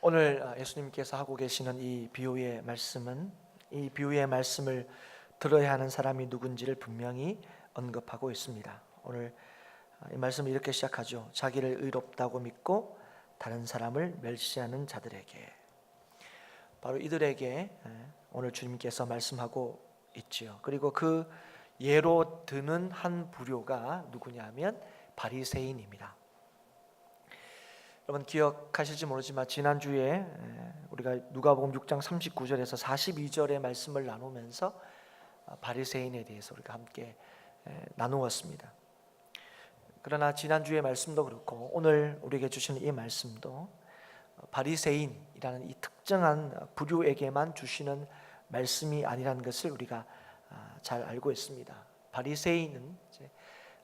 오늘 예수님께서 하고 계시는 이 비유의 말씀은 이 비유의 말씀을 들어야 하는 사람이 누군지를 분명히 언급하고 있습니다. 오늘 이 말씀을 이렇게 시작하죠. 자기를 의롭다고 믿고 다른 사람을 멸시하는 자들에게. 바로 이들에게 오늘 주님께서 말씀하고 있지요. 그리고 그 예로 드는 한 부류가 누구냐면 바리새인입니다. 여러분 기억하실지 모르지만 지난주에 우리가 누가복음 6장 39절에서 42절의 말씀을 나누면서 바리새인에 대해서 우리가 함께 나누었습니다. 그러나 지난주의 말씀도 그렇고 오늘 우리에게 주시는 이 말씀도 바리새인이라는 이 특정한 부류에게만 주시는 말씀이 아니라는 것을 우리가 잘 알고 있습니다. 바리새인은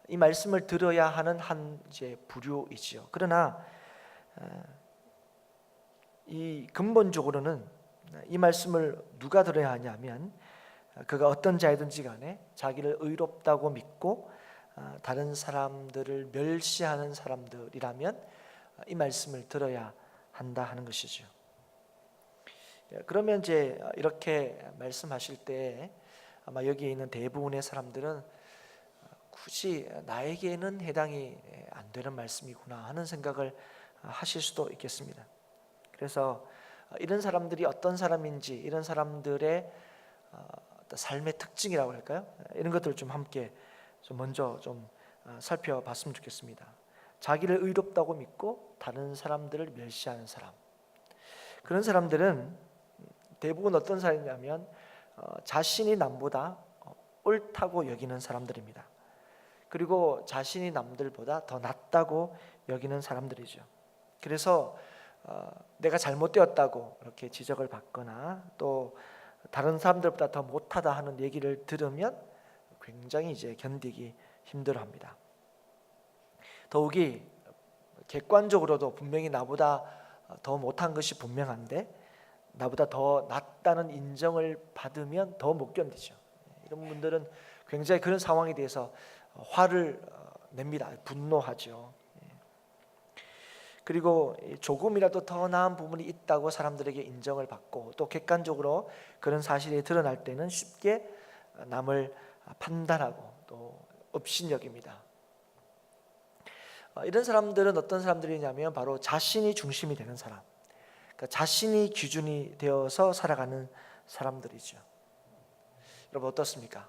이 말씀을 들어야 하는 한 부류이지요. 그러나 이 근본적으로는 이 말씀을 누가 들어야 하냐면 그가 어떤 자이든지 간에 자기를 의롭다고 믿고 다른 사람들을 멸시하는 사람들이라면 이 말씀을 들어야 한다 하는 것이죠. 그러면 이제 이렇게 말씀하실 때 아마 여기에 있는 대부분의 사람들은 굳이 나에게는 해당이 안 되는 말씀이구나 하는 생각을 하실 수도 있겠습니다. 그래서 이런 사람들이 어떤 사람인지, 이런 사람들의 삶의 특징이라고 할까요? 이런 것들을 좀 함께 먼저 살펴봤으면 좋겠습니다. 자기를 의롭다고 믿고 다른 사람들을 멸시하는 사람. 그런 사람들은 대부분 어떤 사람이냐면 자신이 남보다 옳다고 여기는 사람들입니다. 그리고 자신이 남들보다 더 낫다고 여기는 사람들이죠. 그래서 내가 잘못되었다고 이렇게 지적을 받거나 또 다른 사람들보다 더 못하다 하는 얘기를 들으면 굉장히 견디기 힘들어합니다. 더욱이 객관적으로도 분명히 나보다 더 못한 것이 분명한데 나보다 더 낫다는 인정을 받으면 더 못 견디죠. 이런 분들은 굉장히 그런 상황에 대해서 화를 냅니다. 분노하죠. 그리고 조금이라도 더 나은 부분이 있다고 사람들에게 인정을 받고 또 객관적으로 그런 사실이 드러날 때는 쉽게 남을 판단하고 또 업신여깁니다. 이런 사람들은 어떤 사람들이냐면 바로 자신이 중심이 되는 사람, 그러니까 자신이 기준이 되어서 살아가는 사람들이죠. 여러분 어떻습니까?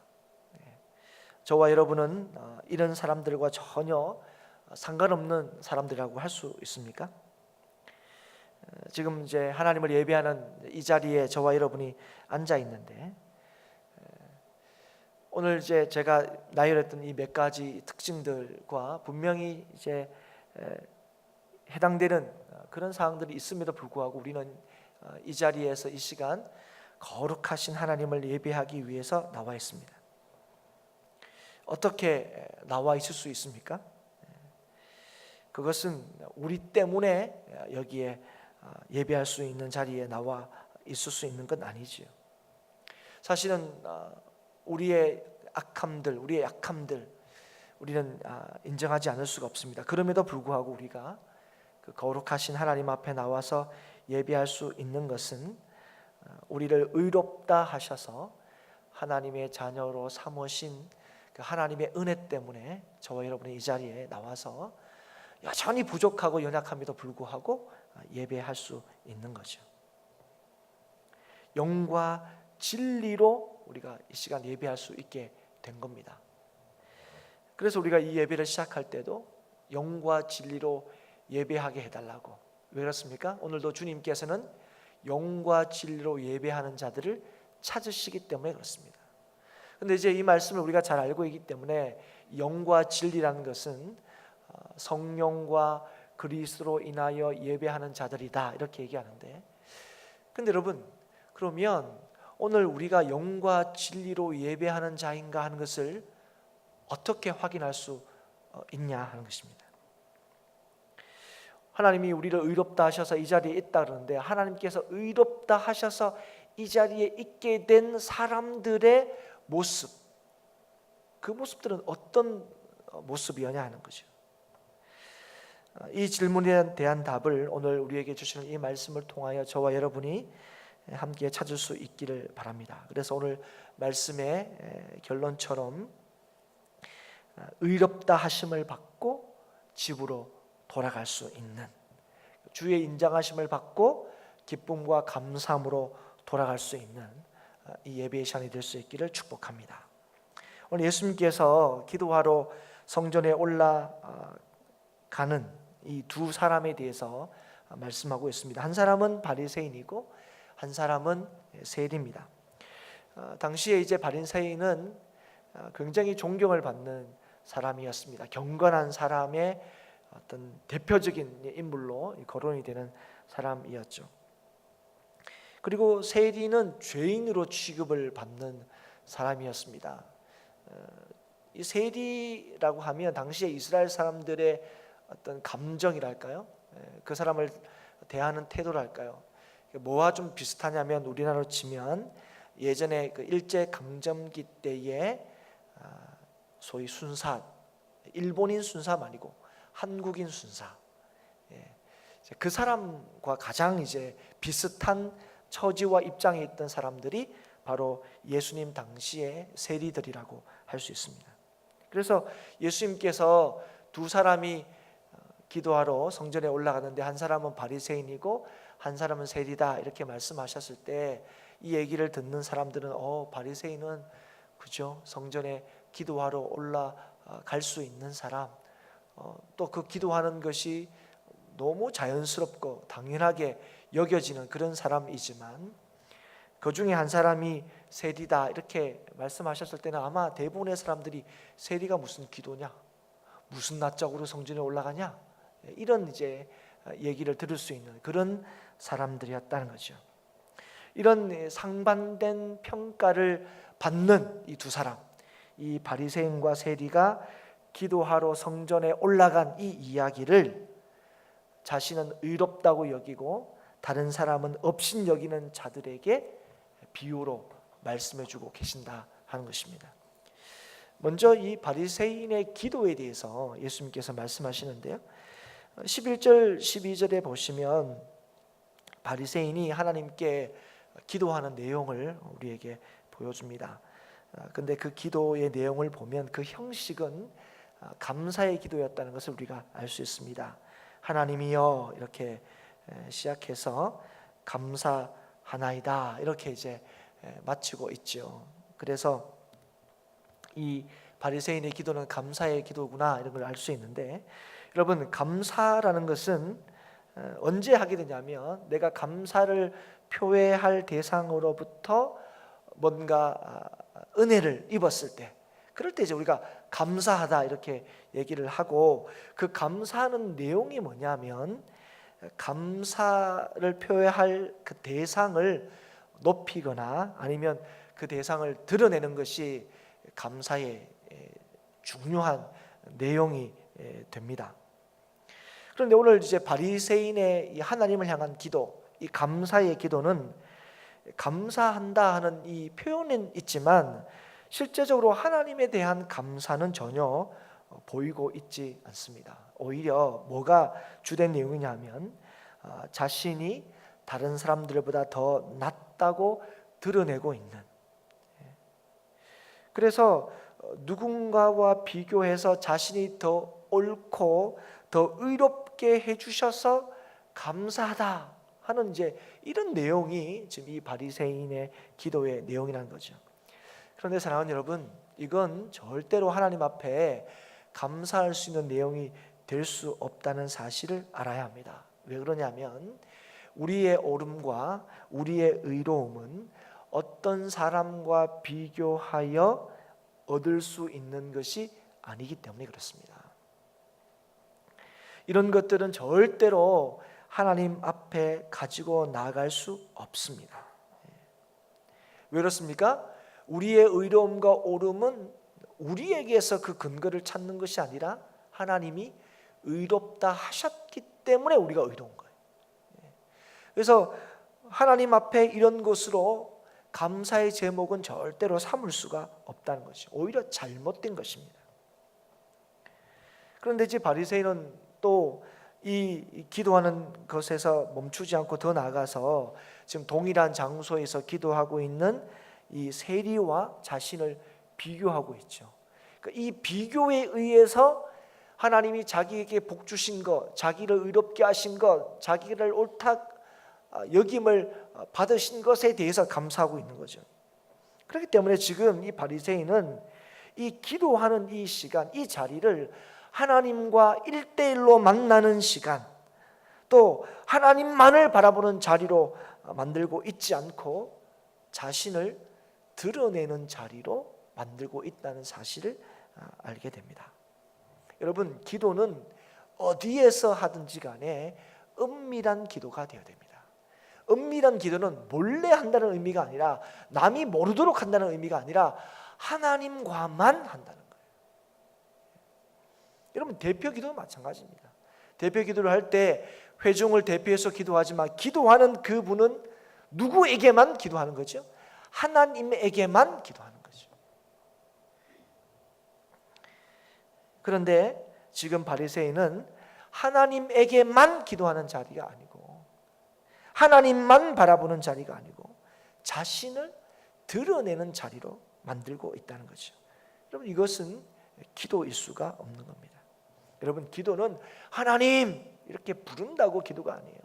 저와 여러분은 이런 사람들과 전혀 상관없는 사람들이라고 할 수 있습니까? 지금 하나님을 예배하는 이 자리에 저와 여러분이 앉아 있는데 오늘 제가 나열했던 이 몇 가지 특징들과 분명히 해당되는 그런 사항들이 있음에도 불구하고 우리는 이 자리에서 이 시간 거룩하신 하나님을 예배하기 위해서 나와 있습니다. 어떻게 나와 있을 수 있습니까? 그것은 우리 때문에 여기에 예배할 수 있는 자리에 나와 있을 수 있는 건 아니지요. 사실은 우리의 악함들, 우리의 약함들 우리는 인정하지 않을 수가 없습니다. 그럼에도 불구하고 우리가 그 거룩하신 하나님 앞에 나와서 예배할 수 있는 것은 우리를 의롭다 하셔서 하나님의 자녀로 삼으신 그 하나님의 은혜 때문에 저와 여러분이 이 자리에 나와서 여전히 부족하고 연약함에도 불구하고 예배할 수 있는 거죠. 영과 진리로 우리가 이 시간 예배할 수 있게 된 겁니다. 그래서 우리가 이 예배를 시작할 때도 영과 진리로 예배하게 해달라고. 왜 그렇습니까? 오늘도 주님께서는 영과 진리로 예배하는 자들을 찾으시기 때문에 그렇습니다. 그런데 이 말씀을 우리가 잘 알고 있기 때문에 영과 진리라는 것은 성령과 그리스도로 인하여 예배하는 자들이다 이렇게 얘기하는데, 근데 여러분 그러면 오늘 우리가 영과 진리로 예배하는 자인가 하는 것을 어떻게 확인할 수 있냐 하는 것입니다. 하나님이 우리를 의롭다 하셔서 이 자리에 있다 그러는데 하나님께서 의롭다 하셔서 이 자리에 있게 된 사람들의 모습, 그 모습들은 어떤 모습이었냐 하는 거죠. 이 질문에 대한 답을 오늘 우리에게 주시는 이 말씀을 통하여 저와 여러분이 함께 찾을 수 있기를 바랍니다. 그래서 오늘 말씀의 결론처럼 의롭다 하심을 받고 집으로 돌아갈 수 있는, 주의 인정하심을 받고 기쁨과 감사함으로 돌아갈 수 있는 이 예배의 시간이 될 수 있기를 축복합니다. 오늘 예수님께서 기도하러 성전에 올라가는 이 두 사람에 대해서 말씀하고 있습니다. 한 사람은 바리새인이고 한 사람은 세리입니다. 당시에 이제 바리새인은 굉장히 존경을 받는 사람이었습니다. 경건한 사람의 어떤 대표적인 인물로 거론이 되는 사람이었죠. 그리고 세리는 죄인으로 취급을 받는 사람이었습니다. 이 세리라고 하면 당시에 이스라엘 사람들의 어떤 감정이랄까요? 그 사람을 대하는 태도랄까요? 뭐와 좀 비슷하냐면 우리나라로 치면 예전에 그 일제 강점기 때에 소위 순사, 일본인 순사가 아니고 한국인 순사, 그 사람과 가장 이제 비슷한 처지와 입장에 있던 사람들이 바로 예수님 당시의 세리들이라고 할 수 있습니다. 그래서 예수님께서 두 사람이 기도하러 성전에 올라가는데 한 사람은 바리새인이고 한 사람은 세리다 이렇게 말씀하셨을 때 이 얘기를 듣는 사람들은 바리새인은 그죠? 성전에 기도하러 올라갈 수 있는 사람, 또 그 기도하는 것이 너무 자연스럽고 당연하게 여겨지는 그런 사람이지만 그 중에 한 사람이 세리다 이렇게 말씀하셨을 때는 아마 대부분의 사람들이 세리가 무슨 기도냐, 무슨 낯짝으로 성전에 올라가냐, 이런 이제 얘기를 들을 수 있는 그런 사람들이었다는 거죠. 이런 상반된 평가를 받는 이 두 사람, 이 바리새인과 세리가 기도하러 성전에 올라간 이 이야기를 자신은 의롭다고 여기고 다른 사람은 업신 여기는 자들에게 비유로 말씀해주고 계신다 하는 것입니다. 먼저 이 바리새인의 기도에 대해서 예수님께서 말씀하시는데요, 11절 12절에 보시면 바리새인이 하나님께 기도하는 내용을 우리에게 보여줍니다. 근데 그 기도의 내용을 보면 그 형식은 감사의 기도였다는 것을 우리가 알 수 있습니다. 하나님이여 이렇게 시작해서 감사하나이다 이렇게 이제 마치고 있죠. 그래서 이 바리새인의 기도는 감사의 기도구나 이런 걸 알 수 있는데, 여러분 감사라는 것은 언제 하게 되냐면 내가 감사를 표해할 대상으로부터 뭔가 은혜를 입었을 때, 그럴 때 이제 우리가 감사하다 이렇게 얘기를 하고, 그 감사하는 내용이 뭐냐면 감사를 표현할 그 대상을 높이거나 아니면 그 대상을 드러내는 것이 감사의 중요한 내용이 됩니다. 그런데 오늘 이제 바리새인의 이 하나님을 향한 기도, 이 감사의 기도는 감사한다 하는 이 표현은 있지만 실제적으로 하나님에 대한 감사는 전혀 보이고 있지 않습니다. 오히려 뭐가 주된 내용이냐면 자신이 다른 사람들보다 더 낫다고 드러내고 있는, 그래서 누군가와 비교해서 자신이 더 옳고 더 의롭게 해주셔서 감사하다 하는 이제 이런 내용이 지금 이 바리새인의 기도의 내용이라는 거죠. 그런데 사랑하는 여러분, 이건 절대로 하나님 앞에 감사할 수 있는 내용이 될 수 없다는 사실을 알아야 합니다. 왜 그러냐면 우리의 옳음과 우리의 의로움은 어떤 사람과 비교하여 얻을 수 있는 것이 아니기 때문에 그렇습니다. 이런 것들은 절대로 하나님 앞에 가지고 나아갈 수 없습니다. 왜 그렇습니까? 우리의 의로움과 옳음은 우리에게서 그 근거를 찾는 것이 아니라 하나님이 의롭다 하셨기 때문에 우리가 의로운 거예요. 그래서 하나님 앞에 이런 것으로 감사의 제목은 절대로 삼을 수가 없다는 것이죠. 오히려 잘못된 것입니다. 그런데 이제 바리새인은 또 이 기도하는 것에서 멈추지 않고 더 나아가서 지금 동일한 장소에서 기도하고 있는 이 세리와 자신을 비교하고 있죠. 그러니까 이 비교에 의해서 하나님이 자기에게 복 주신 것, 자기를 의롭게 하신 것, 자기를 옳다 여김을 받으신 것에 대해서 감사하고 있는 거죠. 그렇기 때문에 지금 이 바리새인은 이 기도하는 이 시간, 이 자리를 하나님과 1대1로 만나는 시간, 또 하나님만을 바라보는 자리로 만들고 있지 않고 자신을 드러내는 자리로 만들고 있다는 사실을 알게 됩니다. 여러분, 기도는 어디에서 하든지 간에 은밀한 기도가 되어야 됩니다. 은밀한 기도는 몰래 한다는 의미가 아니라, 남이 모르도록 한다는 의미가 아니라 하나님과만 한다는 거예요. 여러분, 대표 기도는 마찬가지입니다. 대표 기도를 할 때 회중을 대표해서 기도하지만 기도하는 그분은 누구에게만 기도하는 거죠? 하나님에게만 기도하는 거죠. 그런데 지금 바리새인은 하나님에게만 기도하는 자리가 아니고, 하나님만 바라보는 자리가 아니고 자신을 드러내는 자리로 만들고 있다는 거죠. 여러분, 이것은 기도일 수가 없는 겁니다. 여러분, 기도는 하나님 이렇게 부른다고 기도가 아니에요.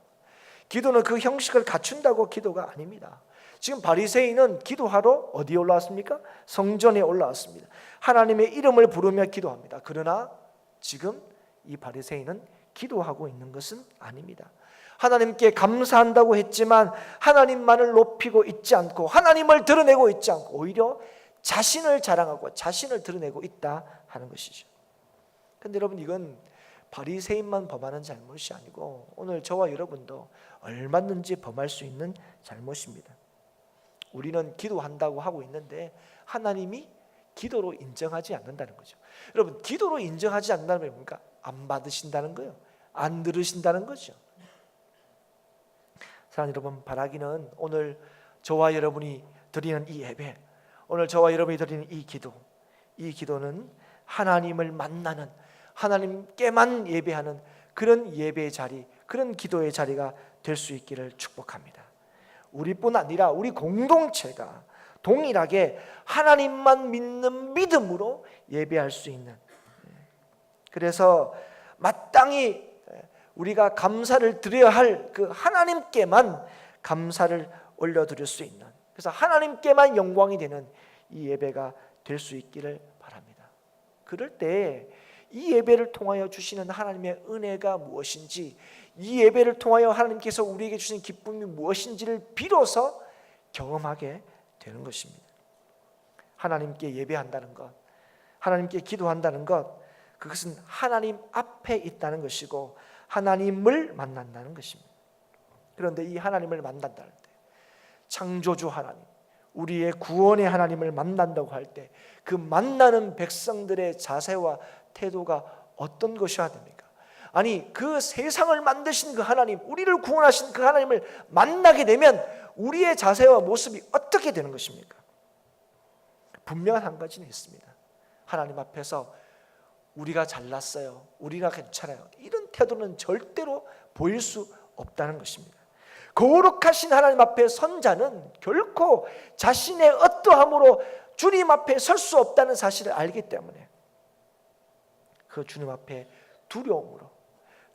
기도는 그 형식을 갖춘다고 기도가 아닙니다. 지금 바리새인은 기도하러 어디에 올라왔습니까? 성전에 올라왔습니다. 하나님의 이름을 부르며 기도합니다. 그러나 지금 이 바리새인은 기도하고 있는 것은 아닙니다. 하나님께 감사한다고 했지만 하나님만을 높이고 있지 않고 하나님을 드러내고 있지 않고 오히려 자신을 자랑하고 자신을 드러내고 있다 하는 것이죠. 그런데 여러분, 이건 바리새인만 범하는 잘못이 아니고 오늘 저와 여러분도 얼마든지 범할 수 있는 잘못입니다. 우리는 기도한다고 하고 있는데 하나님이 기도로 인정하지 않는다는 거죠. 여러분, 기도로 인정하지 않는다는 게 뭡니까? 안 받으신다는 거예요. 안 들으신다는 거죠. 사랑하는 여러분, 바라기는 오늘 저와 여러분이 드리는 이 예배, 오늘 저와 여러분이 드리는 이 기도는 하나님을 만나는, 하나님께만 예배하는 그런 예배의 자리, 그런 기도의 자리가 될 수 있기를 축복합니다. 우리뿐 아니라 우리 공동체가 동일하게 하나님만 믿는 믿음으로 예배할 수 있는, 그래서 마땅히 우리가 감사를 드려야 할 그 하나님께만 감사를 올려드릴 수 있는, 그래서 하나님께만 영광이 되는 이 예배가 될 수 있기를 바랍니다. 그럴 때 이 예배를 통하여 주시는 하나님의 은혜가 무엇인지, 이 예배를 통하여 하나님께서 우리에게 주신 기쁨이 무엇인지를 비로소 경험하게 되는 것입니다. 하나님께 예배한다는 것, 하나님께 기도한다는 것, 그것은 하나님 앞에 있다는 것이고 하나님을 만난다는 것입니다. 그런데 이 하나님을 만난다 할 때, 창조주 하나님, 우리의 구원의 하나님을 만난다고 할 때 그 만나는 백성들의 자세와 태도가 어떤 것이어야 됩니까? 아니, 그 세상을 만드신 그 하나님, 우리를 구원하신 그 하나님을 만나게 되면 우리의 자세와 모습이 어떻게 되는 것입니까? 분명한 한 가지는 있습니다. 하나님 앞에서 우리가 잘났어요, 우리가 괜찮아요, 이런 태도는 절대로 보일 수 없다는 것입니다. 거룩하신 하나님 앞에 선 자는 결코 자신의 어떠함으로 주님 앞에 설 수 없다는 사실을 알기 때문에 그 주님 앞에 두려움으로,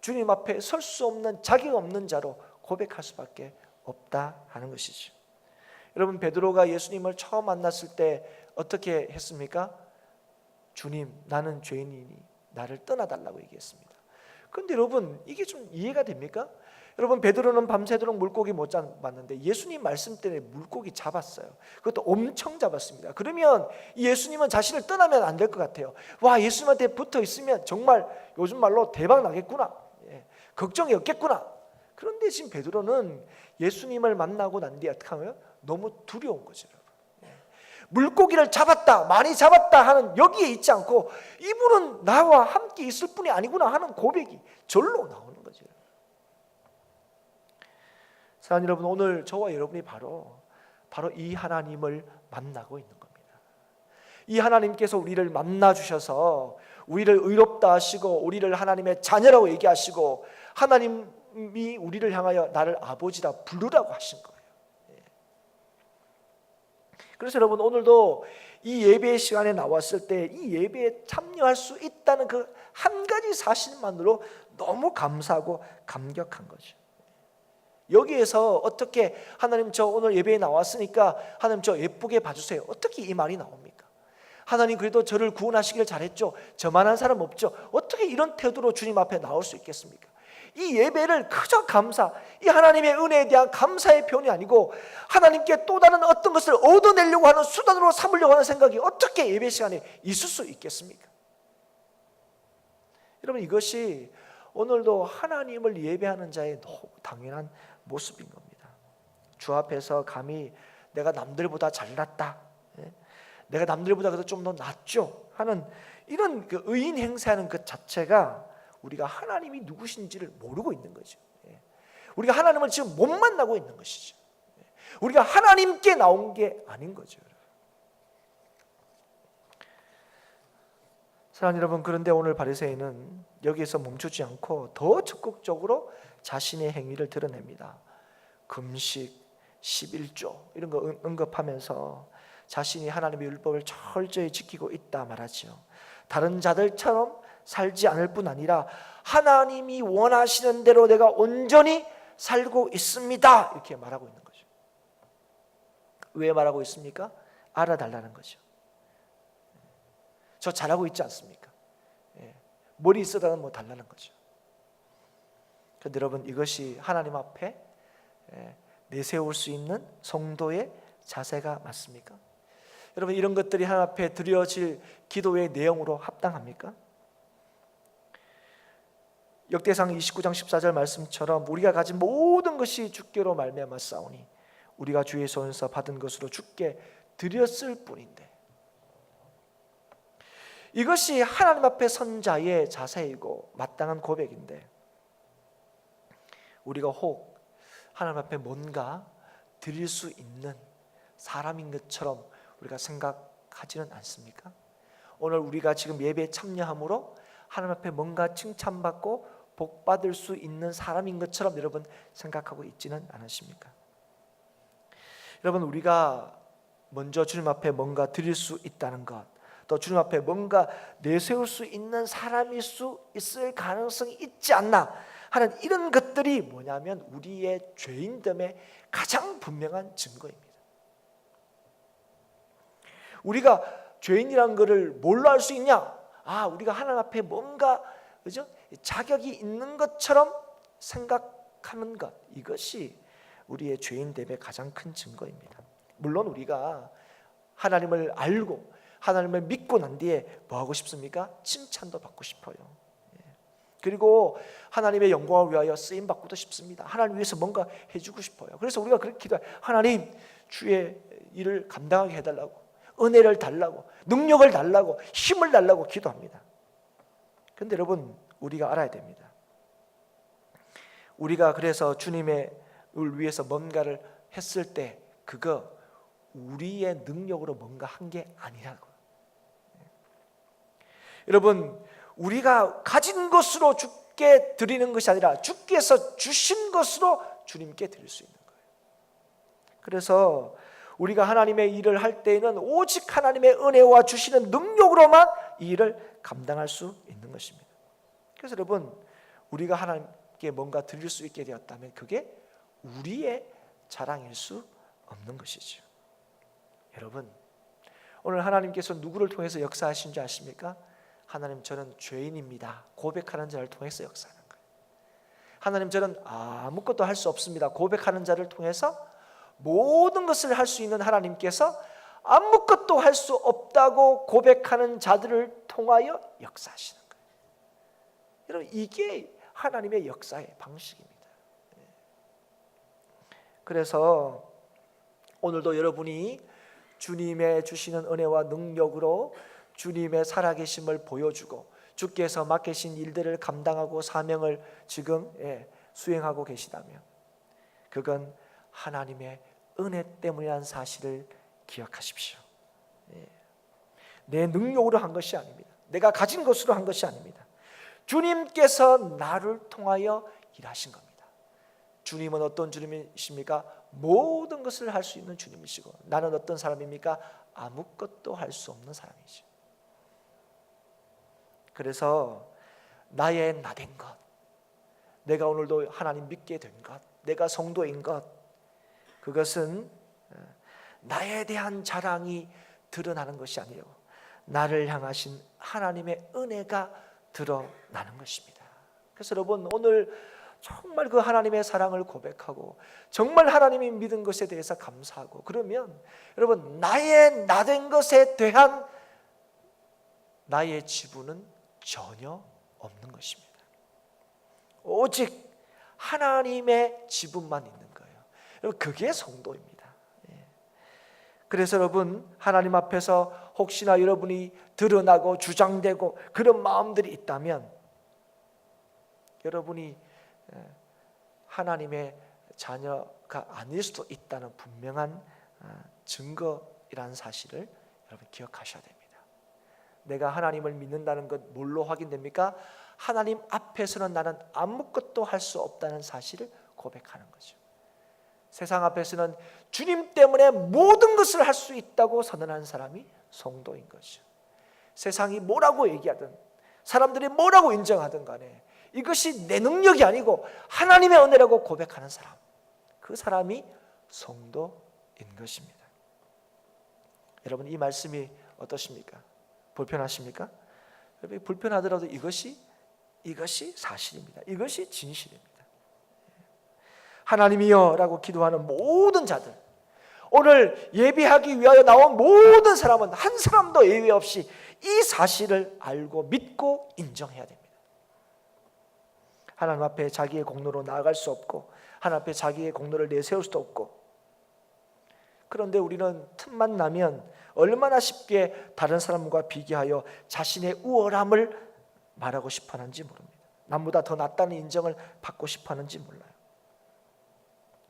주님 앞에 설 수 없는 자격 없는 자로 고백할 수밖에 없다 하는 것이죠. 여러분, 베드로가 예수님을 처음 만났을 때 어떻게 했습니까? 주님, 나는 죄인이니 나를 떠나달라고 얘기했습니다. 그런데 여러분, 이게 좀 이해가 됩니까? 여러분, 베드로는 밤새도록 물고기 못 잡았는데 예수님 말씀 때문에 물고기 잡았어요. 그것도 엄청 잡았습니다. 그러면 예수님은 자신을 떠나면 안 될 것 같아요. 와, 예수님한테 붙어 있으면 정말 요즘 말로 대박 나겠구나, 걱정이 없겠구나. 그런데 지금 베드로는 예수님을 만나고 난 뒤에 어떻게 하면 너무 두려운 거죠. 물고기를 잡았다, 많이 잡았다 하는 여기에 있지 않고 이분은 나와 함께 있을 뿐이 아니구나 하는 고백이 절로 나오는 거죠. 사랑하는 여러분, 오늘 저와 여러분이 바로 이 하나님을 만나고 있는 겁니다. 이 하나님께서 우리를 만나 주셔서 우리를 의롭다 하시고 우리를 하나님의 자녀라고 얘기하시고 하나님이 우리를 향하여 나를 아버지라 부르라고 하신 거예요. 그래서 여러분, 오늘도 이 예배 시간에 나왔을 때 이 예배에 참여할 수 있다는 그 한 가지 사실만으로 너무 감사하고 감격한 거죠. 여기에서 어떻게 하나님 저 오늘 예배에 나왔으니까 하나님 저 예쁘게 봐주세요, 어떻게 이 말이 나옵니까? 하나님 그래도 저를 구원하시길 잘했죠, 저만한 사람 없죠, 어떻게 이런 태도로 주님 앞에 나올 수 있겠습니까? 이 예배를 그저 감사, 이 하나님의 은혜에 대한 감사의 표현이 아니고 하나님께 또 다른 어떤 것을 얻어내려고 하는 수단으로 삼으려고 하는 생각이 어떻게 예배 시간에 있을 수 있겠습니까? 여러분, 이것이 오늘도 하나님을 예배하는 자의 너무 당연한 모습인 겁니다. 주 앞에서 감히 내가 남들보다 잘났다, 내가 남들보다 그래도 좀 더 낫죠 하는 이런 그 의인 행세하는 것 자체가 우리가 하나님이 누구신지를 모르고 있는 거죠. 우리가 하나님을 지금 못 만나고 있는 것이죠. 우리가 하나님께 나온 게 아닌 거죠. 사랑하는 여러분, 그런데 오늘 바리새인은 여기에서 멈추지 않고 더 적극적으로 자신의 행위를 드러냅니다. 금식, 11조 이런 거 언급하면서 자신이 하나님의 율법을 철저히 지키고 있다 말하죠. 다른 자들처럼 살지 않을 뿐 아니라 하나님이 원하시는 대로 내가 온전히 살고 있습니다, 이렇게 말하고 있는 거죠. 왜 말하고 있습니까? 알아달라는 거죠. 저 잘하고 있지 않습니까? 머리 쓰다는 뭐 달라는 거죠. 그런데 여러분, 이것이 하나님 앞에 내세울 수 있는 성도의 자세가 맞습니까? 여러분, 이런 것들이 하나님 앞에 드려질 기도의 내용으로 합당합니까? 역대상 29장 14절 말씀처럼 우리가 가진 모든 것이 주께로 말미암아 싸우니 우리가 주의 손에서 받은 것으로 주께 드렸을 뿐인데, 이것이 하나님 앞에 선 자의 자세이고 마땅한 고백인데, 우리가 혹 하나님 앞에 뭔가 드릴 수 있는 사람인 것처럼 우리가 생각하지는 않습니까? 오늘 우리가 지금 예배에 참여함으로 하나님 앞에 뭔가 칭찬받고 복받을 수 있는 사람인 것처럼 여러분 생각하고 있지는 않으십니까? 여러분, 우리가 먼저 주님 앞에 뭔가 드릴 수 있다는 것, 또 주님 앞에 뭔가 내세울 수 있는 사람일 수 있을 가능성이 있지 않나 하는 이런 것들이 뭐냐면 우리의 죄인됨의 가장 분명한 증거입니다. 우리가 죄인이라는 것을 뭘로 알 수 있냐? 우리가 하나님 앞에 뭔가 그죠? 자격이 있는 것처럼 생각하는 것, 이것이 우리의 죄인됨의 가장 큰 증거입니다. 물론 우리가 하나님을 알고 하나님을 믿고 난 뒤에 뭐 하고 싶습니까? 칭찬도 받고 싶어요. 그리고 하나님의 영광을 위하여 쓰임 받고도 싶습니다. 하나님 위해서 뭔가 해주고 싶어요. 그래서 우리가 그렇게 기도해요. 하나님, 주의 일을 감당하게 해달라고, 은혜를 달라고, 능력을 달라고, 힘을 달라고 기도합니다. 그런데 여러분, 우리가 알아야 됩니다. 우리가 그래서 주님을 위해서 뭔가를 했을 때 그거 우리의 능력으로 뭔가 한 게 아니라고. 여러분, 우리가 가진 것으로 주께 드리는 것이 아니라 주께서 주신 것으로 주님께 드릴 수 있는 거예요. 그래서 우리가 하나님의 일을 할 때에는 오직 하나님의 은혜와 주시는 능력으로만 이 일을 감당할 수 있는 것입니다. 그래서 여러분, 우리가 하나님께 뭔가 드릴 수 있게 되었다면 그게 우리의 자랑일 수 없는 것이죠. 여러분, 오늘 하나님께서 누구를 통해서 역사하신 줄 아십니까? 하나님, 저는 죄인입니다 고백하는 자를 통해서 역사하는 거예요. 하나님, 저는 아무것도 할 수 없습니다 고백하는 자를 통해서 모든 것을 할 수 있는 하나님께서 아무것도 할 수 없다고 고백하는 자들을 통하여 역사하시는 거예요. 여러분, 이게 하나님의 역사의 방식입니다. 그래서 오늘도 여러분이 주님의 주시는 은혜와 능력으로 주님의 살아계심을 보여주고 주께서 맡기신 일들을 감당하고 사명을 지금 수행하고 계시다면 그건 하나님의 은혜 때문이라는 사실을 기억하십시오. 내 능력으로 한 것이 아닙니다. 내가 가진 것으로 한 것이 아닙니다. 주님께서 나를 통하여 일하신 겁니다. 주님은 어떤 주님이십니까? 모든 것을 할 수 있는 주님이시고, 나는 어떤 사람입니까? 아무것도 할 수 없는 사람이죠. 그래서 나의 나된 것, 내가 오늘도 하나님 믿게 된 것, 내가 성도인 것, 그것은 나에 대한 자랑이 드러나는 것이 아니에요. 나를 향하신 하나님의 은혜가 드러나는 것입니다. 그래서 여러분, 오늘 정말 그 하나님의 사랑을 고백하고 정말 하나님이 믿은 것에 대해서 감사하고, 그러면 여러분, 나의 나된 것에 대한 나의 지분은 전혀 없는 것입니다. 오직 하나님의 지분만 있는 거예요. 여러분, 그게 성도입니다. 그래서 여러분, 하나님 앞에서 혹시나 여러분이 드러나고 주장되고 그런 마음들이 있다면, 여러분이 하나님의 자녀가 아닐 수도 있다는 분명한 증거이라는 사실을 여러분 기억하셔야 됩니다. 내가 하나님을 믿는다는 것 뭘로 확인됩니까? 하나님 앞에서는 나는 아무것도 할 수 없다는 사실을 고백하는 거죠. 세상 앞에서는 주님 때문에 모든 것을 할 수 있다고 선언하는 사람이 성도인 거죠. 세상이 뭐라고 얘기하든, 사람들이 뭐라고 인정하든 간에 이것이 내 능력이 아니고 하나님의 은혜라고 고백하는 사람, 그 사람이 성도인 것입니다. 여러분, 이 말씀이 어떠십니까? 불편하십니까? 여러분, 불편하더라도 이것이 사실입니다. 이것이 진실입니다. 하나님이여 라고 기도하는 모든 자들, 오늘 예배하기 위하여 나온 모든 사람은 한 사람도 예외 없이 이 사실을 알고 믿고 인정해야 됩니다. 하나님 앞에 자기의 공로로 나아갈 수 없고, 하나님 앞에 자기의 공로를 내세울 수도 없고, 그런데 우리는 틈만 나면 얼마나 쉽게 다른 사람과 비교하여 자신의 우월함을 말하고 싶어 하는지 모릅니다. 남보다 더 낫다는 인정을 받고 싶어 하는지 몰라요.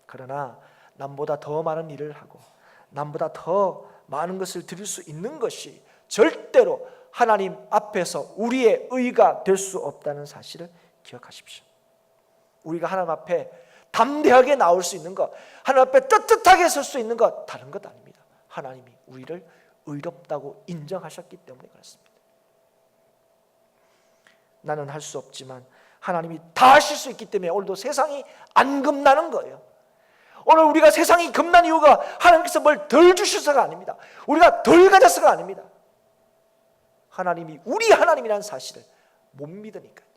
그러나 남보다 더 많은 일을 하고 남보다 더 많은 것을 드릴 수 있는 것이 절대로 하나님 앞에서 우리의 의가 될 수 없다는 사실을 기억하십시오. 우리가 하나님 앞에 담대하게 나올 수 있는 것, 하나님 앞에 떳떳하게 설 수 있는 것, 다른 것 아닙니다. 하나님이 우리를 의롭다고 인정하셨기 때문에 그렇습니다. 나는 할 수 없지만 하나님이 다 하실 수 있기 때문에 오늘도 세상이 안 겁나는 거예요. 오늘 우리가 세상이 겁난 이유가 하나님께서 뭘 덜 주셔서가 아닙니다. 우리가 덜 가져서가 아닙니다. 하나님이 우리 하나님이라는 사실을 못 믿으니까요.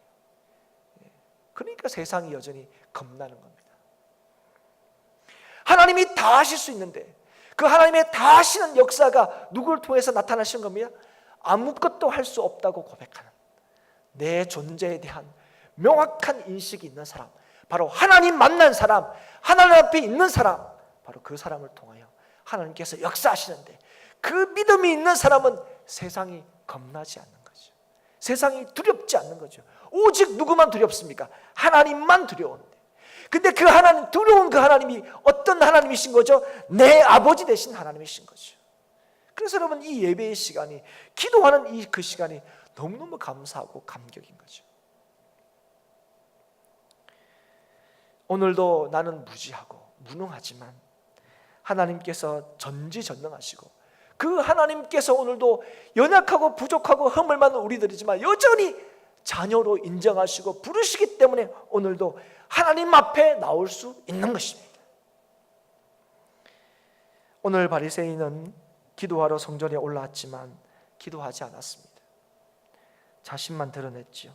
그러니까 세상이 여전히 겁나는 겁니다. 하나님이 다 하실 수 있는데 그 하나님의 다 하시는 역사가 누구를 통해서 나타나시는 겁니다? 아무것도 할 수 없다고 고백하는, 내 존재에 대한 명확한 인식이 있는 사람, 바로 하나님 만난 사람, 하나님 앞에 있는 사람, 바로 그 사람을 통하여 하나님께서 역사하시는데, 그 믿음이 있는 사람은 세상이 겁나지 않는 거죠. 세상이 두렵지 않는 거죠. 오직 누구만 두렵습니까? 하나님만 두려운데, 근데 그 하나님, 두려운 그 하나님이 어떤 하나님이신 거죠? 내 아버지 되신 하나님이신 거죠. 그래서 여러분, 이 예배의 시간이, 기도하는 그 시간이 너무너무 감사하고 감격인 거죠. 오늘도 나는 무지하고 무능하지만 하나님께서 전지전능하시고, 그 하나님께서 오늘도 연약하고 부족하고 허물 많은 우리들이지만 여전히 자녀로 인정하시고 부르시기 때문에 오늘도 하나님 앞에 나올 수 있는 것입니다. 오늘 바리새인은 기도하러 성전에 올라왔지만 기도하지 않았습니다. 자신만 드러냈지요.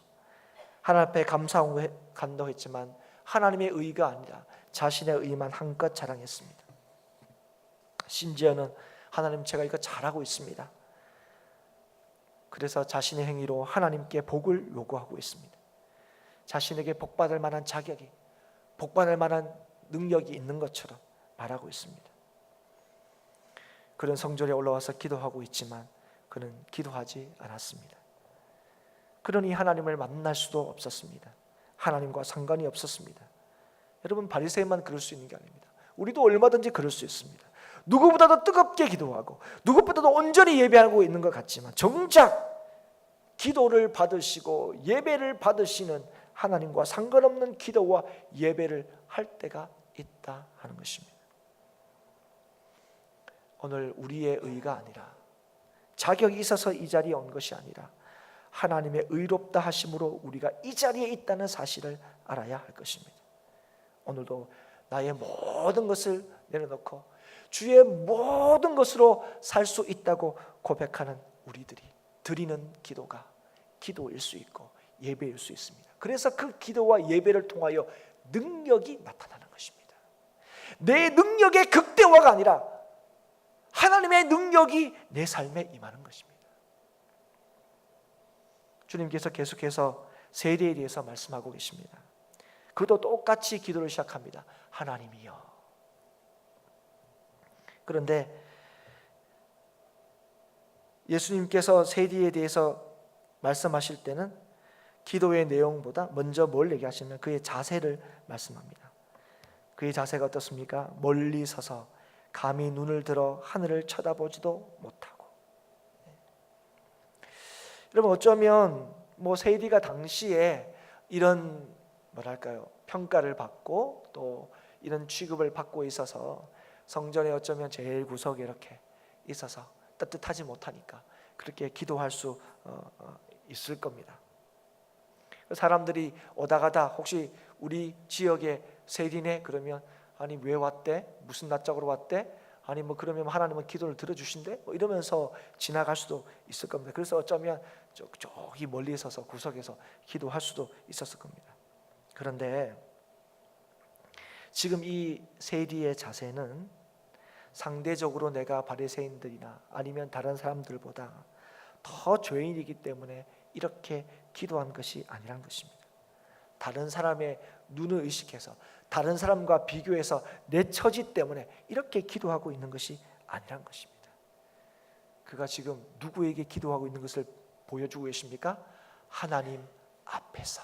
하나님 앞에 감사하고 간도했지만 하나님의 의가 아니라 자신의 의만 한껏 자랑했습니다. 심지어는 하나님, 제가 이거 잘하고 있습니다. 그래서 자신의 행위로 하나님께 복을 요구하고 있습니다. 자신에게 복받을 만한 자격이, 복받을 만한 능력이 있는 것처럼 말하고 있습니다. 그는 성전에 올라와서 기도하고 있지만 그는 기도하지 않았습니다. 그러니 하나님을 만날 수도 없었습니다. 하나님과 상관이 없었습니다. 여러분, 바리새인만 그럴 수 있는 게 아닙니다. 우리도 얼마든지 그럴 수 있습니다. 누구보다도 뜨겁게 기도하고 누구보다도 온전히 예배하고 있는 것 같지만 정작 기도를 받으시고 예배를 받으시는 하나님과 상관없는 기도와 예배를 할 때가 있다 하는 것입니다. 오늘 우리의 의가 아니라, 자격이 있어서 이 자리에 온 것이 아니라 하나님의 의롭다 하심으로 우리가 이 자리에 있다는 사실을 알아야 할 것입니다. 오늘도 나의 모든 것을 내려놓고 주의 모든 것으로 살 수 있다고 고백하는 우리들이 드리는 기도가 기도일 수 있고 예배일 수 있습니다. 그래서 그 기도와 예배를 통하여 능력이 나타나는 것입니다. 내 능력의 극대화가 아니라 하나님의 능력이 내 삶에 임하는 것입니다. 주님께서 계속해서 세리에 대해서 말씀하고 계십니다. 그도 똑같이 기도를 시작합니다. 하나님이여. 그런데 예수님께서 세리에 대해서 말씀하실 때는 기도의 내용보다 먼저 뭘 얘기하시면 그의 자세를 말씀합니다. 그의 자세가 어떻습니까? 멀리 서서 감히 눈을 들어 하늘을 쳐다보지도 못하고. 여러분, 어쩌면 세리가 당시에 이런 평가를 받고 또 이런 취급을 받고 있어서 성전에 어쩌면 제일 구석에 이렇게 있어서 따뜻하지 못하니까 그렇게 기도할 수 있을 겁니다. 사람들이 오다 가다 혹시 우리 지역에 세리네 그러면 아니 왜 왔대? 무슨 낯짝으로 왔대? 아니 그러면 하나님은 기도를 들어주신대? 이러면서 지나갈 수도 있을 겁니다. 그래서 어쩌면 저기 멀리 서서 구석에서 기도할 수도 있었을 겁니다. 그런데 지금 이 세리의 자세는 상대적으로 내가 바리새인들이나 아니면 다른 사람들보다 더 죄인이기 때문에 이렇게 기도한 것이 아니란 것입니다. 다른 사람의 눈을 의식해서 다른 사람과 비교해서 내 처지 때문에 이렇게 기도하고 있는 것이 아니란 것입니다. 그가 지금 누구에게 기도하고 있는 것을 보여주고 계십니까? 하나님 앞에서.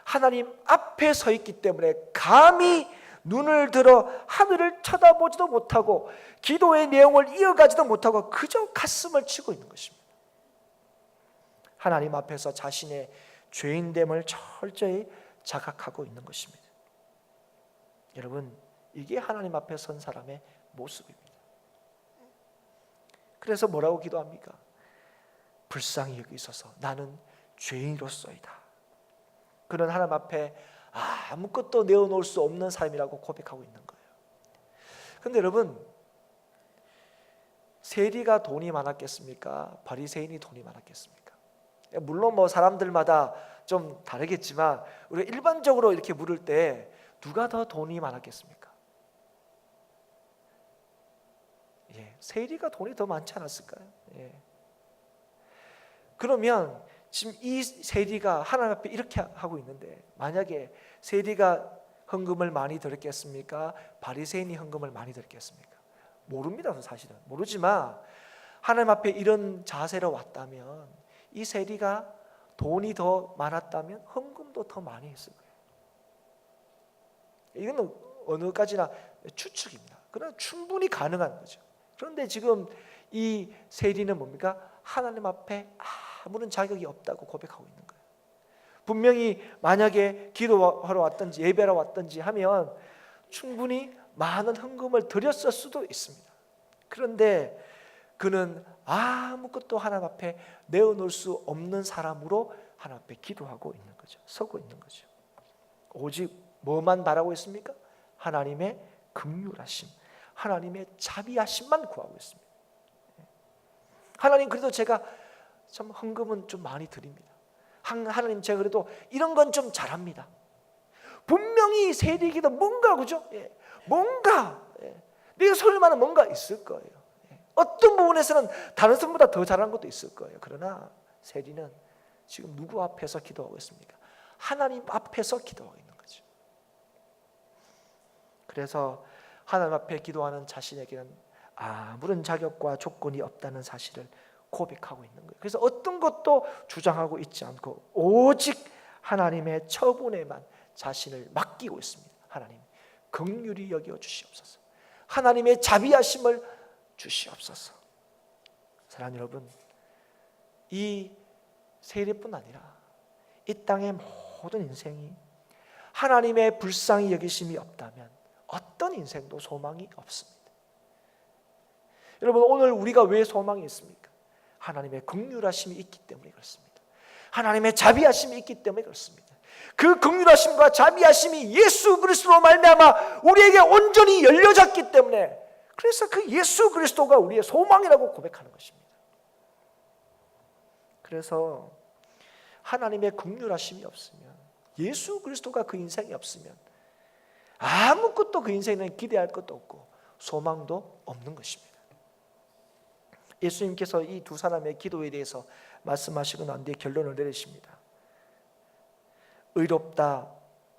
하나님 앞에 서 있기 때문에 감히 눈을 들어 하늘을 쳐다보지도 못하고 기도의 내용을 이어가지도 못하고 그저 가슴을 치고 있는 것입니다. 하나님 앞에서 자신의 죄인됨을 철저히 자각하고 있는 것입니다. 여러분, 이게 하나님 앞에 선 사람의 모습입니다. 그래서 뭐라고 기도합니까? 불쌍히 여기소서 나는 죄인으로서이다. 그는 하나님 앞에 아무것도 내어놓을 수 없는 삶이라고 고백하고 있는 거예요. 그런데 여러분, 세리가 돈이 많았겠습니까? 바리새인이 돈이 많았겠습니까? 물론 사람들마다 좀 다르겠지만 우리가 일반적으로 이렇게 물을 때 누가 더 돈이 많았겠습니까? 세리가 돈이 더 많지 않았을까요? 그러면 지금 이 세리가 하나님 앞에 이렇게 하고 있는데 만약에 세리가 헌금을 많이 드렸겠습니까? 바리새인이 헌금을 많이 드렸겠습니까? 모릅니다. 사실은 모르지만 하나님 앞에 이런 자세로 왔다면 이 세리가 돈이 더 많았다면 헌금도 더 많이 했을 거예요. 이건 어느까지나 추측입니다. 그러나 충분히 가능한 거죠. 그런데 지금 이 세리는 뭡니까? 하나님 앞에 아무런 자격이 없다고 고백하고 있는 거예요. 분명히 만약에 기도하러 왔든지 예배하러 왔든지 하면 충분히 많은 헌금을 드렸을 수도 있습니다. 그런데 그는 아무것도 하나님 앞에 내어놓을 수 없는 사람으로 하나님 앞에 기도하고 있는 거죠. 서고 있는 거죠. 오직 뭐만 바라고 있습니까? 하나님의 긍휼하심, 하나님의 자비하심만 구하고 있습니다. 하나님, 그래도 제가 참 헌금은 좀 많이 드립니다. 하나님, 제가 그래도 이런 건 좀 잘합니다. 분명히 세리기도 뭔가, 그죠? 뭔가 내가 소릴 만한 뭔가 있을 거예요. 어떤 부분에서는 다른 사람보다 더 잘하는 것도 있을 거예요. 그러나 세리는 지금 누구 앞에서 기도하고 있습니까? 하나님 앞에서 기도하고 있는 거죠. 그래서 하나님 앞에 기도하는 자신에게는 아무런 자격과 조건이 없다는 사실을 고백하고 있는 거예요. 그래서 어떤 것도 주장하고 있지 않고 오직 하나님의 처분에만 자신을 맡기고 있습니다. 하나님, 긍휼히 여겨 주시옵소서. 하나님의 자비하심을 주시옵소서. 사랑하는 여러분, 이 세리뿐 아니라 이 땅의 모든 인생이 하나님의 불쌍히 여기심이 없다면 어떤 인생도 소망이 없습니다. 여러분, 오늘 우리가 왜 소망이 있습니까? 하나님의 긍휼하심이 있기 때문에 그렇습니다. 하나님의 자비하심이 있기 때문에 그렇습니다. 그 긍휼하심과 자비하심이 예수 그리스도로 말미암아 우리에게 온전히 열려졌기 때문에, 그래서 그 예수 그리스도가 우리의 소망이라고 고백하는 것입니다. 그래서 하나님의 긍휼하심이 없으면, 예수 그리스도가 그 인생이 없으면 아무것도 그 인생에는 기대할 것도 없고 소망도 없는 것입니다. 예수님께서 이 두 사람의 기도에 대해서 말씀하시고 난 뒤에 결론을 내리십니다. 의롭다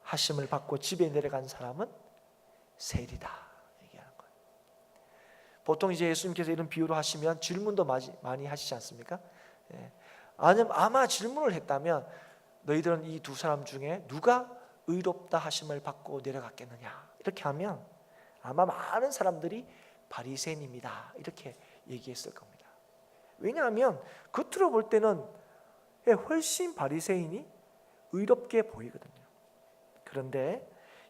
하심을 받고 집에 내려간 사람은 세리다 얘기하는 거예요. 보통 이제 예수님께서 이런 비유를 하시면 질문도 많이 하시지 않습니까? 아마 질문을 했다면 너희들은 이 두 사람 중에 누가 의롭다 하심을 받고 내려갔겠느냐, 이렇게 하면 아마 많은 사람들이 바리새인입니다 이렇게 얘기했을 겁니다. 왜냐하면 겉으로 볼 때는 훨씬 바리새인이 의롭게 보이거든요. 그런데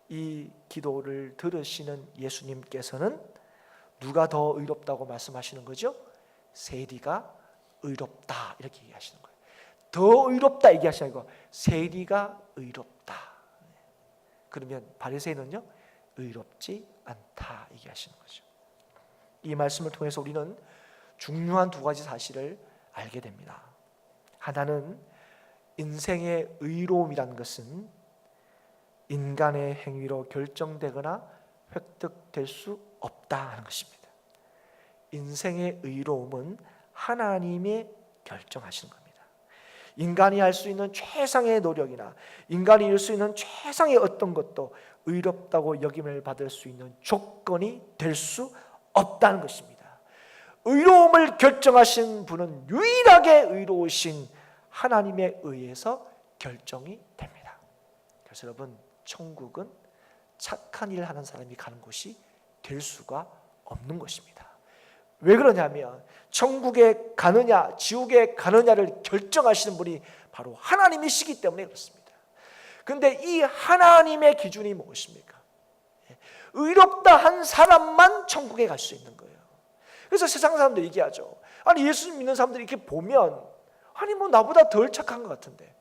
이 기도를 들으시는 예수님께서는 누가 더 의롭다고 말씀하시는 거죠? 세리가 의롭다 이렇게 얘기하시는 거예요. 더 의롭다 얘기하시는 거, 세리가 의롭다. 그러면 바리새인은요, 의롭지 않다 얘기하시는 거죠. 이 말씀을 통해서 우리는 중요한 두 가지 사실을 알게 됩니다. 하나는 인생의 의로움이란 것은 인간의 행위로 결정되거나 획득될 수 없다 하는 것입니다. 인생의 의로움은 하나님이 결정하시는 겁니다. 인간이 할 수 있는 최상의 노력이나 인간이 이룰 수 있는 최상의 어떤 것도 의롭다고 여김을 받을 수 있는 조건이 될 수 없다는 것입니다. 의로움을 결정하신 분은 유일하게 의로우신 하나님에 의해서 결정이 됩니다. 그래서 여러분, 천국은 착한 일을 하는 사람이 가는 곳이 될 수가 없는 것입니다. 왜 그러냐면 천국에 가느냐 지옥에 가느냐를 결정하시는 분이 바로 하나님이시기 때문에 그렇습니다. 그런데 이 하나님의 기준이 무엇입니까? 의롭다 한 사람만 천국에 갈 수 있는 거예요. 그래서 세상 사람들이 얘기하죠. 아니, 예수님 믿는 사람들이 이렇게 보면 아니 뭐 나보다 덜 착한 것 같은데,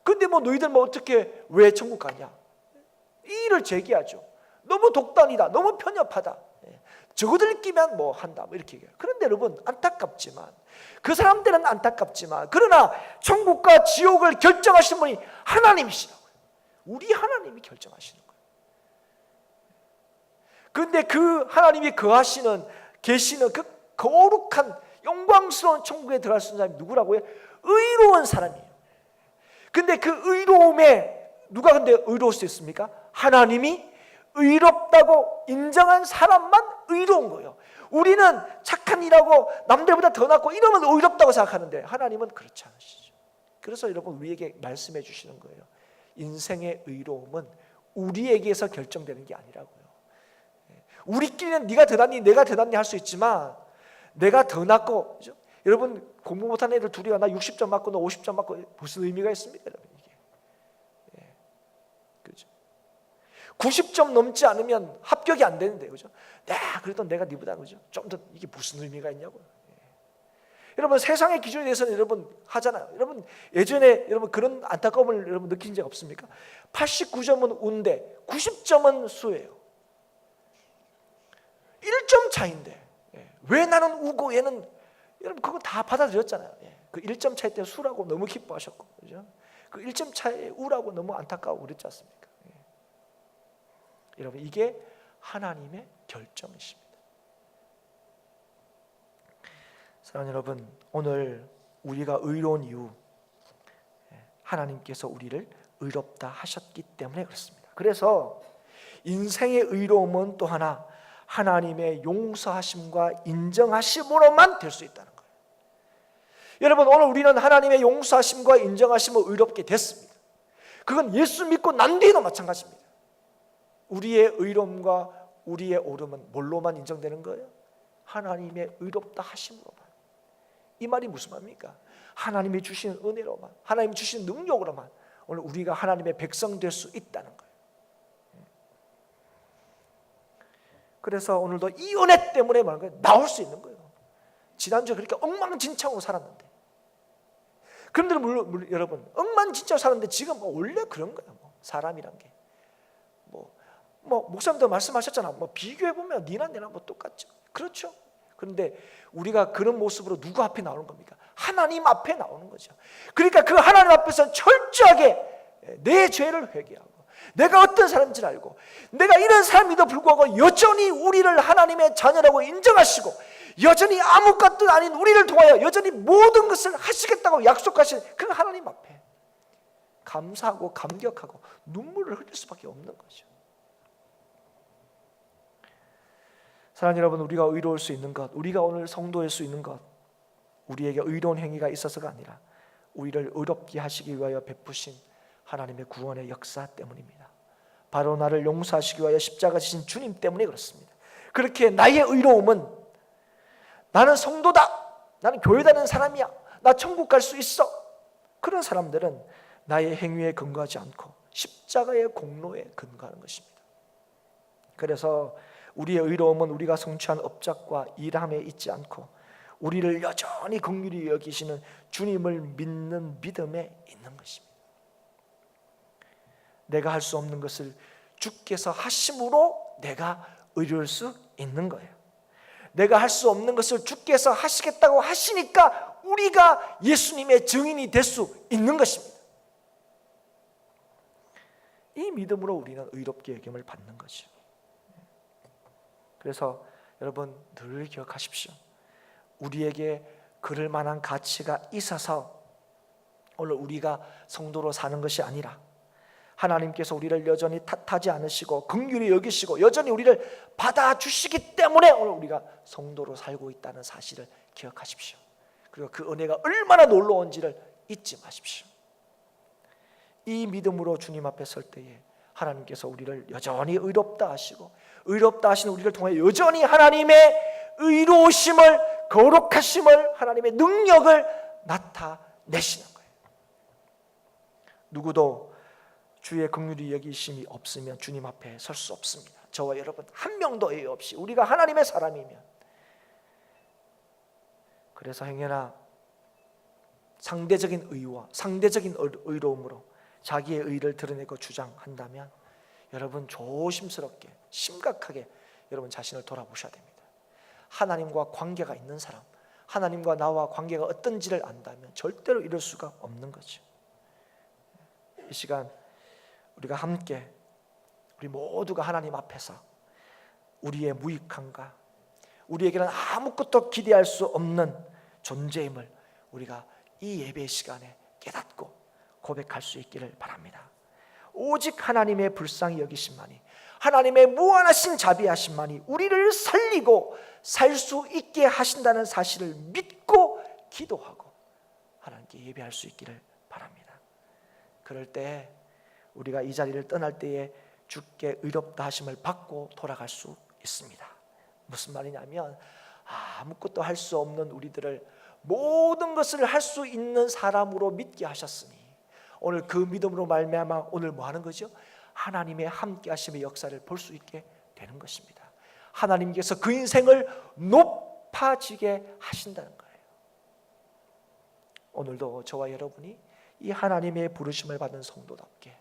근데 뭐 너희들 뭐 어떻게 왜 천국 가냐, 이 일을 제기하죠. 너무 독단이다, 너무 편협하다, 저거들 끼면 뭐 한다, 뭐 이렇게 얘기해요. 그런데 여러분, 안타깝지만 그 사람들은 안타깝지만 그러나 천국과 지옥을 결정하시는 분이 하나님이시라고요. 우리 하나님이 결정하시는 거예요. 그런데 그 하나님이 거하시는 계시는 그 거룩한 영광스러운 천국에 들어갈 수 있는 사람이 누구라고요? 의로운 사람이에요. 근데 그 의로움에 누가 근데 의로울 수 있습니까? 하나님이 의롭다고 인정한 사람만 의로운 거예요. 우리는 착한 일하고 남들보다 더 낫고 이러면 의롭다고 생각하는데 하나님은 그렇지 않으시죠. 그래서 여러분, 우리에게 말씀해 주시는 거예요. 인생의 의로움은 우리에게서 결정되는 게 아니라고요. 우리끼리는 네가 더 낫니 내가 더 낫니 할 수 있지만 내가 더 낫고, 그죠? 여러분, 공부 못하는 애들 둘이 나 60점 맞고 너 50점 맞고 무슨 의미가 있습니까, 여러분? 이게 그죠? 90점 넘지 않으면 합격이 안 되는데, 그죠? 그래도 내가 네보다, 그죠? 좀 더, 이게 무슨 의미가 있냐고요. 여러분, 세상의 기준에 대해서는 여러분 하잖아요. 여러분, 예전에 여러분 그런 안타까움을 여러분 느낀 적 없습니까? 89점은 운데 90점은 수예요. 1점 차인데 왜 나는 우고 얘는, 여러분 그거 다 받아들였잖아요. 그 1점 차이 때문에 수라고 너무 기뻐하셨고, 그죠? 그 1점 차이 우라고 너무 안타까워 그랬지 않습니까? 여러분, 이게 하나님의 결정이십니다. 사랑하는 여러분, 오늘 우리가 의로운 이유, 하나님께서 우리를 의롭다 하셨기 때문에 그렇습니다. 그래서 인생의 의로움은 또 하나 하나님의 용서하심과 인정하심으로만 될 수 있다는 거예요. 여러분, 오늘 우리는 하나님의 용서하심과 인정하심으로 의롭게 됐습니다. 그건 예수 믿고 난 뒤에도 마찬가지입니다. 우리의 의로움과 우리의 옳음은 뭘로만 인정되는 거예요? 하나님의 의롭다 하심으로만. 이 말이 무슨 말입니까? 하나님이 주신 은혜로만, 하나님이 주신 능력으로만 오늘 우리가 하나님의 백성 될 수 있다는 거예요. 그래서 오늘도 이 은혜 때문에 나올 수 있는 거예요. 지난주에 그렇게 엉망진창으로 살았는데, 그런데 물론 여러분 엉망진창으로 살았는데 지금 원래 그런 거예요. 사람이란 게 목사님도 말씀하셨잖아. 비교해 보면 니나 내나 똑같죠. 그렇죠. 그런데 우리가 그런 모습으로 누구 앞에 나오는 겁니까? 하나님 앞에 나오는 거죠. 그러니까 그 하나님 앞에서 철저하게 내 죄를 회개하고, 내가 어떤 사람인지 알고, 내가 이런 사람에도 불구하고 여전히 우리를 하나님의 자녀라고 인정하시고, 여전히 아무것도 아닌 우리를 통하여 여전히 모든 것을 하시겠다고 약속하신 그 하나님 앞에 감사하고 감격하고 눈물을 흘릴 수밖에 없는 거죠. 사랑하는 여러분, 우리가 의로울 수 있는 것, 우리가 오늘 성도일 수 있는 것, 우리에게 의로운 행위가 있어서가 아니라 우리를 의롭게 하시기 위하여 베푸신 하나님의 구원의 역사 때문입니다. 바로 나를 용서하시기 위하여 십자가 지신 주님 때문에 그렇습니다. 그렇게 나의 의로움은, 나는 성도다, 나는 교회 다니는 사람이야, 나 천국 갈 수 있어, 그런 사람들은 나의 행위에 근거하지 않고 십자가의 공로에 근거하는 것입니다. 그래서 우리의 의로움은 우리가 성취한 업적과 일함에 있지 않고 우리를 여전히 긍휼히 여기시는 주님을 믿는 믿음에 있는 것입니다. 내가 할 수 없는 것을 주께서 하심으로 내가 의로울 수 있는 거예요. 내가 할 수 없는 것을 주께서 하시겠다고 하시니까 우리가 예수님의 증인이 될 수 있는 것입니다. 이 믿음으로 우리는 의롭게 여김을 받는 거죠. 그래서 여러분 늘 기억하십시오. 우리에게 그럴 만한 가치가 있어서 오늘 우리가 성도로 사는 것이 아니라, 하나님께서 우리를 여전히 탓하지 않으시고 긍휼히 여기시고 여전히 우리를 받아주시기 때문에 오늘 우리가 성도로 살고 있다는 사실을 기억하십시오. 그리고 그 은혜가 얼마나 놀라운지를 잊지 마십시오. 이 믿음으로 주님 앞에 설 때에 하나님께서 우리를 여전히 의롭다 하시고, 의롭다 하시는 우리를 통해 여전히 하나님의 의로우심을, 거룩하심을, 하나님의 능력을 나타내시는 거예요. 누구도 주의 긍휼히 여기심이 없으면 주님 앞에 설 수 없습니다. 저와 여러분 한 명도 예외 없이 우리가 하나님의 사람이면. 그래서 행여나 상대적인 의와 상대적인 의로움으로 자기의 의를 드러내고 주장한다면 여러분 조심스럽게, 심각하게 여러분 자신을 돌아보셔야 됩니다. 하나님과 관계가 있는 사람, 하나님과 나와 관계가 어떤지를 안다면 절대로 이럴 수가 없는 거죠. 이 시간 우리가 함께, 우리 모두가 하나님 앞에서 우리의 무익함과 우리에게는 아무것도 기대할 수 없는 존재임을 우리가 이 예배 시간에 깨닫고 고백할 수 있기를 바랍니다. 오직 하나님의 불쌍히 여기심만이, 하나님의 무한하신 자비하심만이 우리를 살리고 살 수 있게 하신다는 사실을 믿고 기도하고 하나님께 예배할 수 있기를 바랍니다. 그럴 때 우리가 이 자리를 떠날 때에 주께 의롭다 하심을 받고 돌아갈 수 있습니다. 무슨 말이냐면, 아무것도 할 수 없는 우리들을 모든 것을 할 수 있는 사람으로 믿게 하셨으니 오늘 그 믿음으로 말미암아 오늘 뭐 하는 거죠? 하나님의 함께 하심의 역사를 볼 수 있게 되는 것입니다. 하나님께서 그 인생을 높아지게 하신다는 거예요. 오늘도 저와 여러분이 이 하나님의 부르심을 받은 성도답게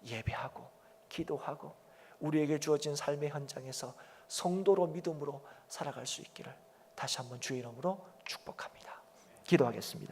예배하고 기도하고 우리에게 주어진 삶의 현장에서 성도로 믿음으로 살아갈 수 있기를 다시 한번 주의 이름으로 축복합니다. 기도하겠습니다.